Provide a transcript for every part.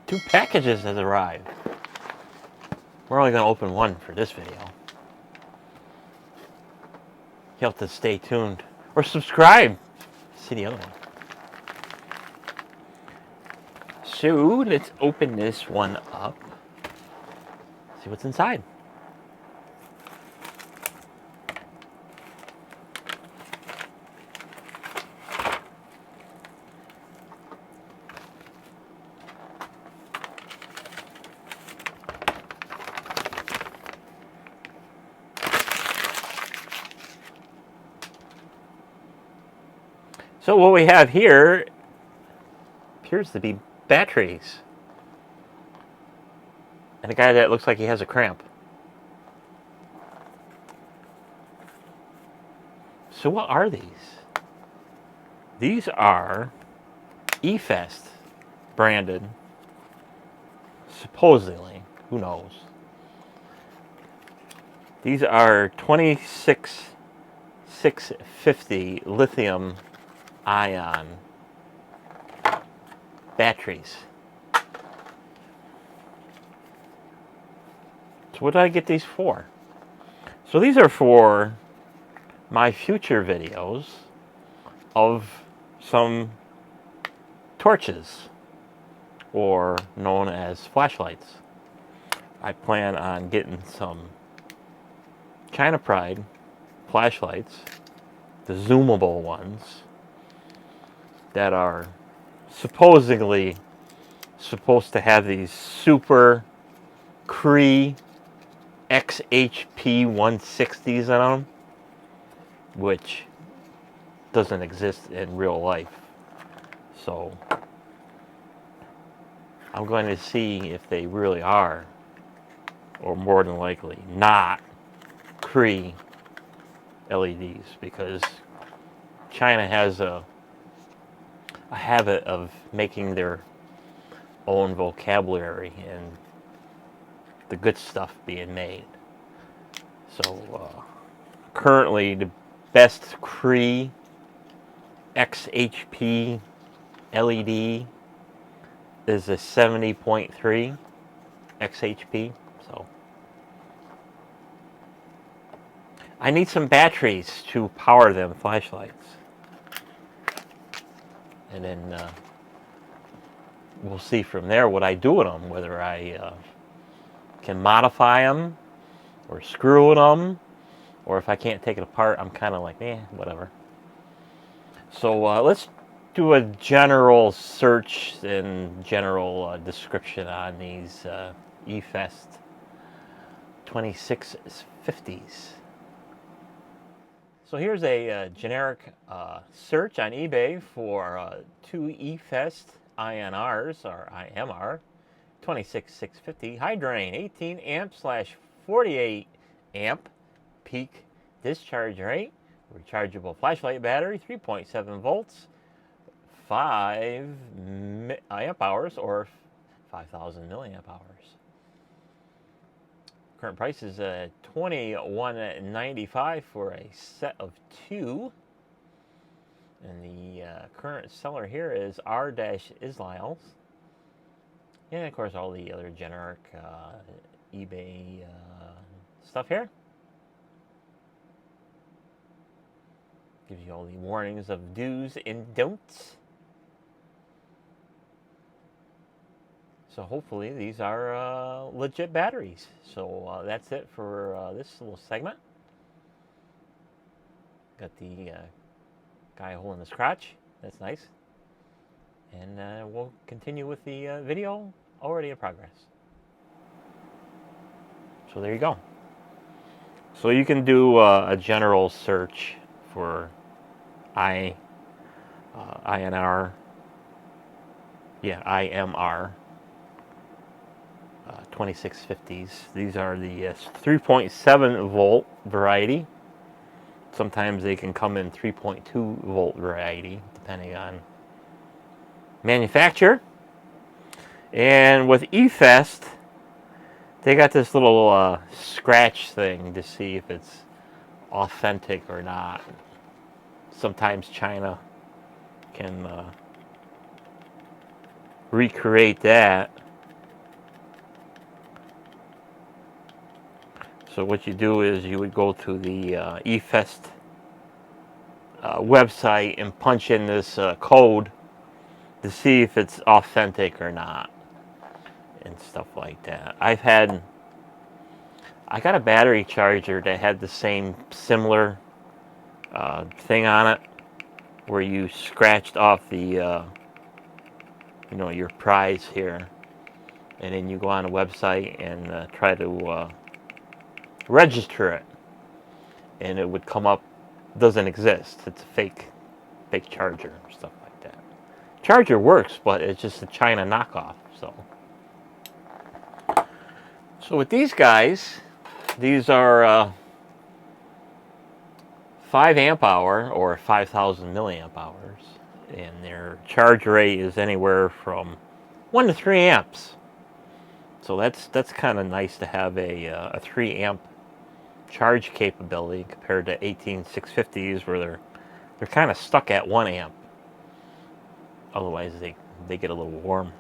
2 packages has arrived. We're only going to open one for this video. You have to stay tuned or subscribe. See the other one. So let's open this one up. See what's inside. So what we have here appears to be batteries. And a guy that looks like he has a cramp. So what are these? These are Efest branded, supposedly, who knows. These are 26650 lithium ion batteries. So what did I get these for? So these are for my future videos of some torches, or known as flashlights. I plan on getting some China Pride flashlights, the zoomable ones, that are supposedly supposed to have these super Cree XHP 160s on them, which doesn't exist in real life. So I'm going to see if they really are, or more than likely not, Cree LEDs, because China has a habit of making their own vocabulary and the good stuff being made. So currently the best Cree XHP LED is a 70.3 XHP. So I need some batteries to power them flashlights. And then we'll see from there what I do with them, whether I can modify them or screw with them, or if I can't take it apart, I'm kind of like, whatever. So let's do a general search and general description on these Efest 2650s. So here's a generic search on eBay for 2 Efest INRs, or IMR, 26650, high drain, 18 amp / 48 amp peak discharge rate, rechargeable flashlight battery, 3.7 volts, 5 amp hours, or 5,000 milliamp hours. Current price is $21.95 for a set of 2. And the current seller here is R-Isliles. And of course all the other generic eBay stuff here. Gives you all the warnings of do's and don'ts. So hopefully these are legit batteries. So that's it for this little segment. Got the guy holding his crotch. That's nice. And we'll continue with the video already in progress. So there you go. So you can do a general search for INR. Yeah, IMR. 2650s. These are the 3.7 volt variety. Sometimes they can come in 3.2 volt variety, depending on manufacturer. And with Efest, they got this little scratch thing to see if it's authentic or not. Sometimes China can recreate that So what you do is you would go to the Efest website and punch in this code to see if it's authentic or not and stuff like that. I got a battery charger that had the same similar thing on it, where you scratched off the your prize here, and then you go on a website and try to register it, and it would come up doesn't exist. It's a fake charger or stuff like that. Charger works, but it's just a China knockoff. So with these guys, these are 5 amp hour or 5,000 milliamp hours, and their charge rate is anywhere from 1 to 3 amps. So that's kind of nice to have a 3 amp charge capability compared to 18650s, where they're kind of stuck at 1 amp. Otherwise they get a little warm.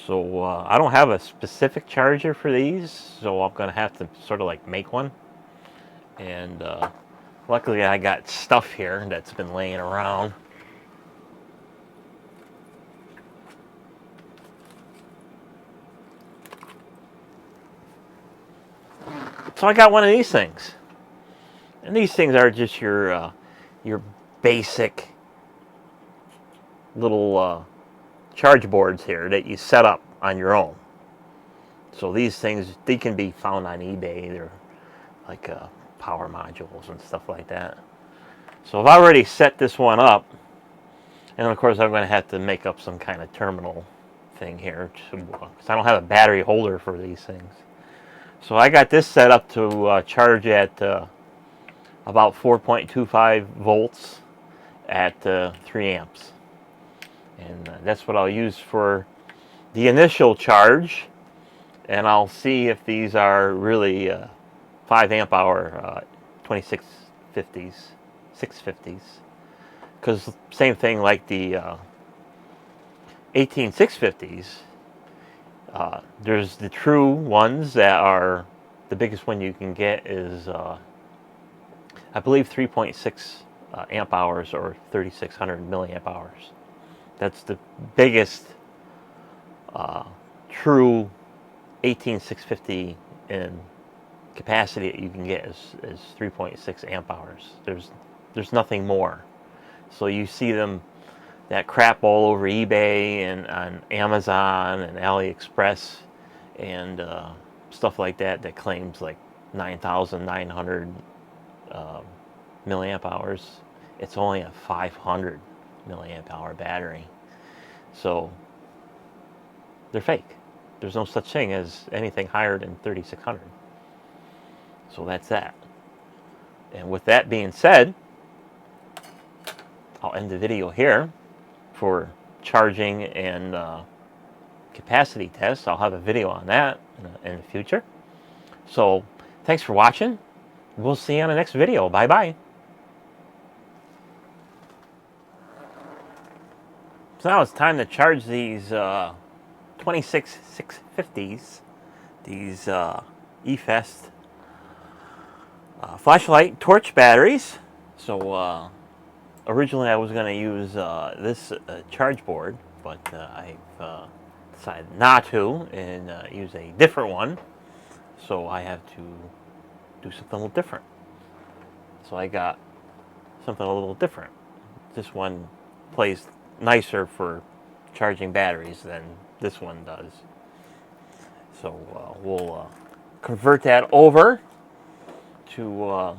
So I don't have a specific charger for these, so I'm gonna have to sort of like make one. And luckily I got stuff here that's been laying around. So I got one of these things, and these things are just your basic little charge boards here that you set up on your own. So these things, they can be found on eBay. They're like power modules and stuff like that. So I've already set this one up, and of course I'm going to have to make up some kind of terminal thing here, because I don't have a battery holder for these things. So I got this set up to charge at about 4.25 volts at 3 amps. And that's what I'll use for the initial charge. And I'll see if these are really 5 amp hour 2650s, 650s. Because same thing like the 18650s. There's the true ones that are, the biggest one you can get is I believe 3.6 amp hours or 3600 milliamp hours. That's the biggest true 18650 in capacity that you can get is 3.6 amp hours. There's nothing more. So you see them, that crap, all over eBay and on Amazon and AliExpress and stuff like that claims like 9,900 milliamp hours. It's only a 500 milliamp hour battery. So they're fake. There's no such thing as anything higher than 3,600. So that's that. And with that being said, I'll end the video here for charging and capacity tests. I'll have a video on that in the future. So thanks for watching. We'll see you on the next video. Bye bye. So now it's time to charge these 26650s, these Efest flashlight torch batteries. So originally I was going to use this charge board, but I've decided not to and use a different one. So I have to do something a little different. So I got something a little different. This one plays nicer for charging batteries than this one does. So we'll convert that over to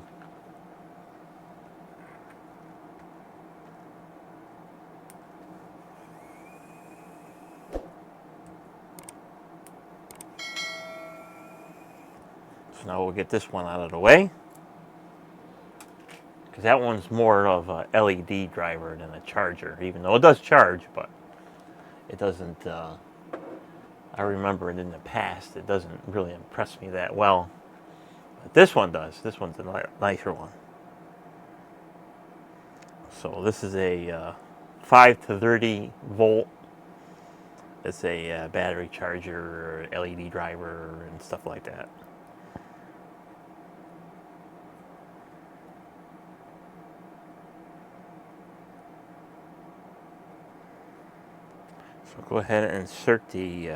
so now we'll get this one out of the way, because that one's more of a LED driver than a charger, even though it does charge, but it doesn't, I remember it in the past, it doesn't really impress me that well. But this one does. This one's a nicer one. So this is a 5 to 30 volt. It's a battery charger, LED driver, and stuff like that. So go ahead and insert the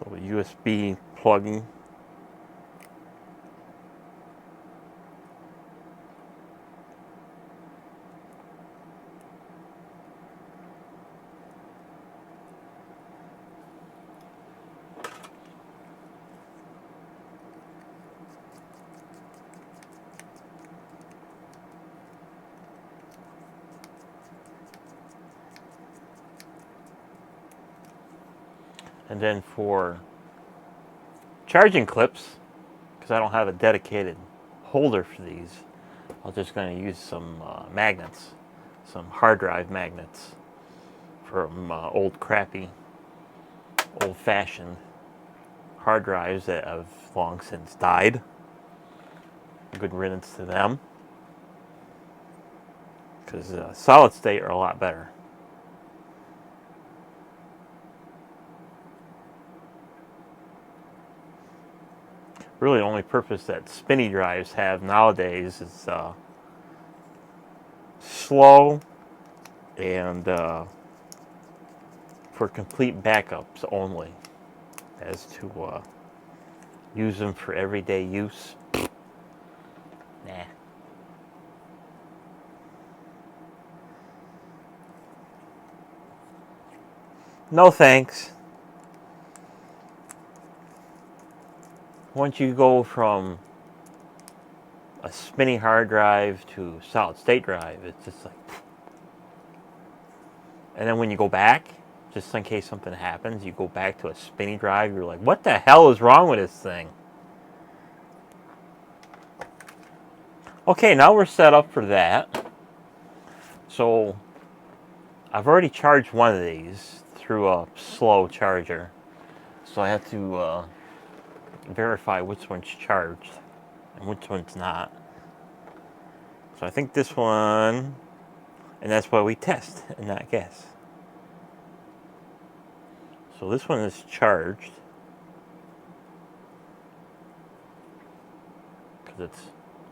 little USB plug. And then for charging clips, because I don't have a dedicated holder for these, I'm just going to use some magnets, some hard drive magnets from old crappy, old-fashioned hard drives that have long since died. Good riddance to them, because solid state are a lot better. Really, the only purpose that spinny drives have nowadays is slow and for complete backups only. As to use them for everyday use, nah. No thanks. Once you go from a spinny hard drive to solid state drive, it's just like, and then when you go back, just in case something happens, you go back to a spinny drive, you're like, what the hell is wrong with this thing? Okay, now we're set up for that. So I've already charged one of these through a slow charger, so I have to verify which one's charged and which one's not. So I think this one, and that's why we test and not guess. So this one is charged because it's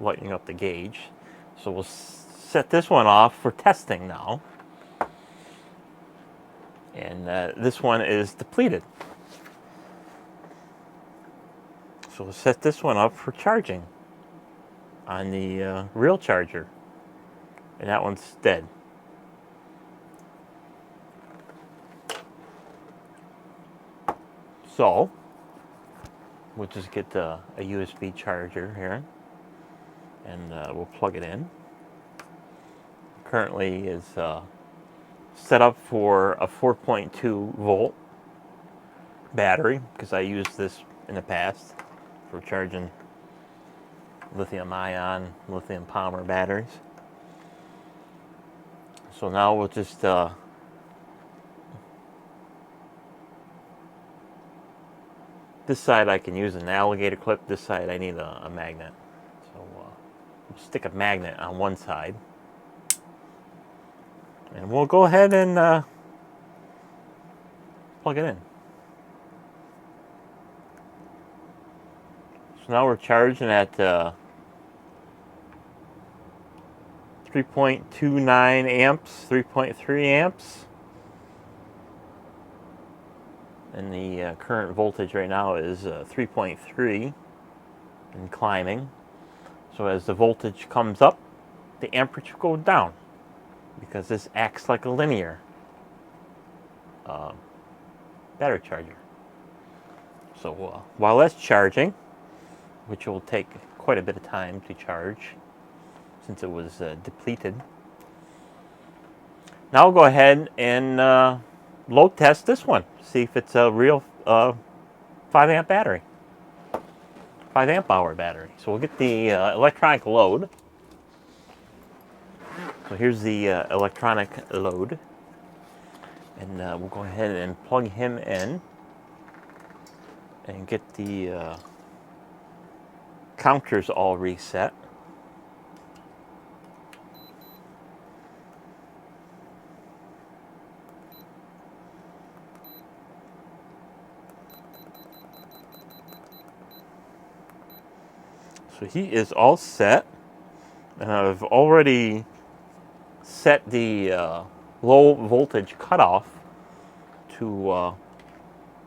lighting up the gauge. So we'll set this one off for testing now. And this one is depleted. So we'll set this one up for charging on the real charger. And that one's dead. So we'll just get a USB charger here. And we'll plug it in. Currently is set up for a 4.2 volt battery, because I used this in the past for charging lithium-ion, lithium polymer batteries. So now we'll just this side I can use an alligator clip, this side I need a magnet. So we'll stick a magnet on one side. And we'll go ahead and plug it in. So now we're charging at 3.29 amps, 3.3 amps. And the current voltage right now is 3.3 and climbing. So as the voltage comes up, the amperage will go down, because this acts like a linear battery charger. So while that's charging, which will take quite a bit of time to charge since it was depleted, now we'll go ahead and load test this one, see if it's a real 5 amp battery, 5 amp hour battery. So we'll get the electronic load. So here's the electronic load, and we'll go ahead and plug him in and get the counters all reset. So he is all set, and I've already set the low voltage cutoff to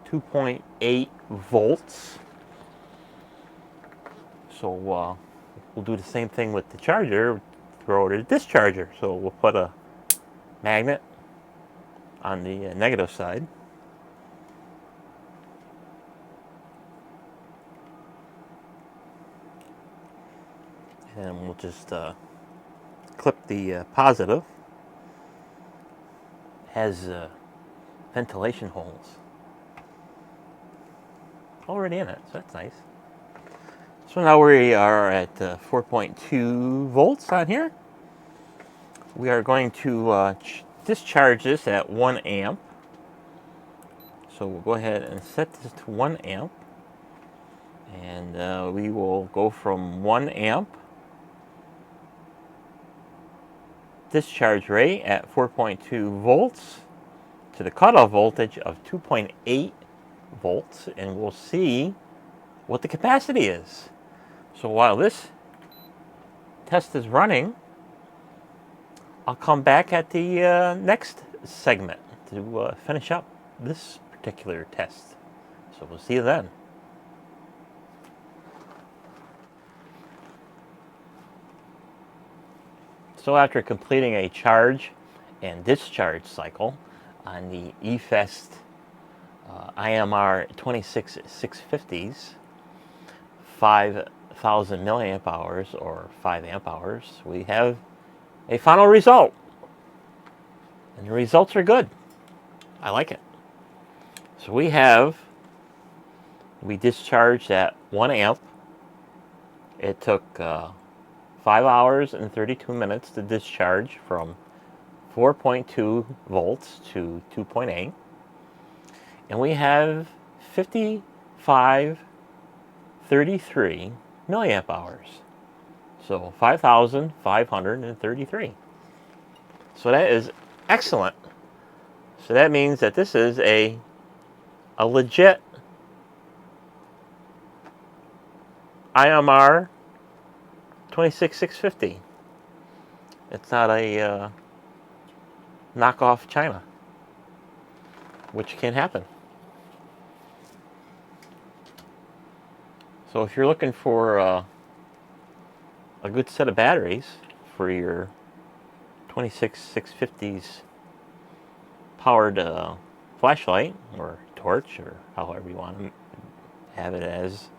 2.8 volts. So we'll do the same thing with the charger, throw it at this charger. So we'll put a magnet on the negative side. And we'll just clip the positive. It has ventilation holes already in it, so that's nice. So now we are at 4.2 volts on here. We are going to discharge this at 1 amp. So we'll go ahead and set this to 1 amp. And we will go from 1 amp discharge rate at 4.2 volts to the cutoff voltage of 2.8 volts, and we'll see what the capacity is. So while this test is running, I'll come back at the next segment to finish up this particular test. So we'll see you then. So after completing a charge and discharge cycle on the Efest IMR 26650s, 5,000 milliamp hours or 5 amp hours, we have a final result. And the results are good. I like it. So we discharged at 1 amp. It took 5 hours and 32 minutes to discharge from 4.2 volts to 2.8. And we have 5533 milliamp hours. So 5,533. So that is excellent. So that means that this is a legit IMR 26650. It's not a knockoff China, which can happen. So if you're looking for a good set of batteries for your 26650's powered flashlight or torch, or however you want to have it, as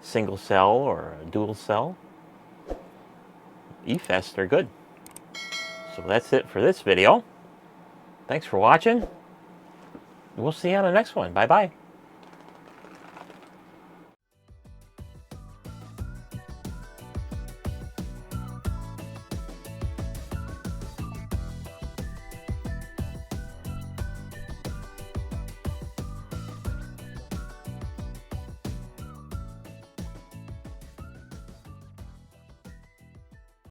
single cell or a dual cell, Efest are good. So that's it for this video. Thanks for watching. We'll see you on the next one. Bye bye.